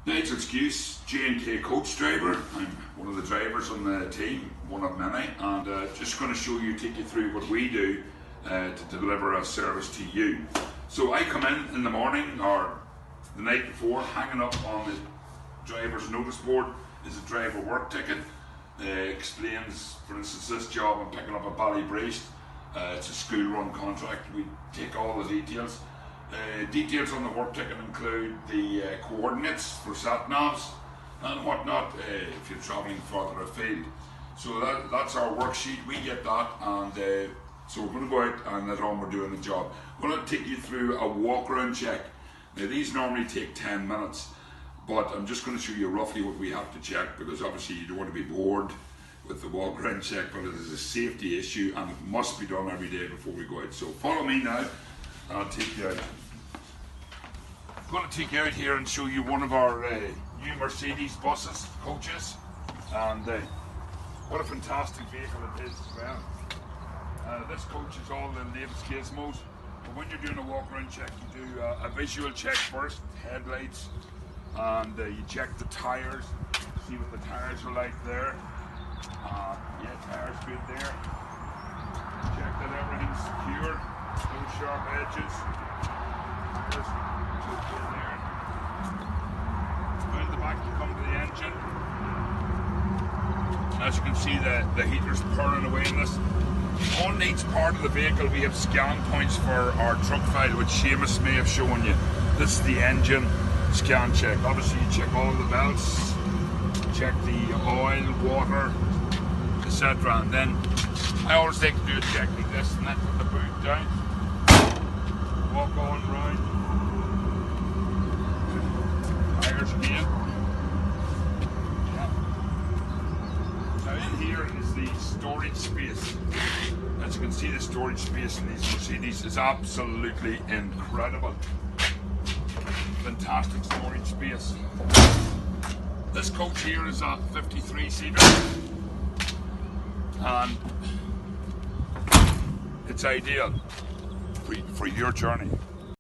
Nigel J&K coach driver. I'm one of the drivers on the team, one of many, and just going to take you through what we do to deliver a service to you. So I come in the morning or the night before, hanging up on the driver's notice board is a driver work ticket. Explains, for instance, this job I'm picking up a Ballybrace. It's a school run contract. We take all the details. Details on the work ticket include the coordinates for sat-navs and whatnot if you're travelling further afield. So that's our worksheet. We get that, and so we're going to go out and later on we're doing the job. We're going to take you through a walk-around check. Now these normally take 10 minutes, but I'm just going to show you roughly what we have to check, because obviously you don't want to be bored with the walk-around check, but it is a safety issue and it must be done every day before we go out. So follow me now and I'll take you out. I'm going to take you out here and show you one of our new Mercedes buses, coaches, and what a fantastic vehicle it is as well. This coach is all the latest gizmos, but when you're doing a walk-around check, you do a visual check first, headlights, and you check the tyres, see what the tyres are like there. Yeah, tyres good there. Check that everything's secure, no sharp edges. Tyres good in there. Around the back you come to the engine. As you can see, the heater's purring away in this. On each part of the vehicle we have scan points for our truck file, which Seamus may have shown you. This is the engine scan check. Obviously you check all the belts, check the oil, water, etc. And then I always like to do a check like this, and then put the boot down, walk on round, tires again. Now in here is the storage space. As you can see, the storage space in these Mercedes is absolutely incredible. Fantastic storage space. This coach here is a 53-seater, and it's ideal for your journey.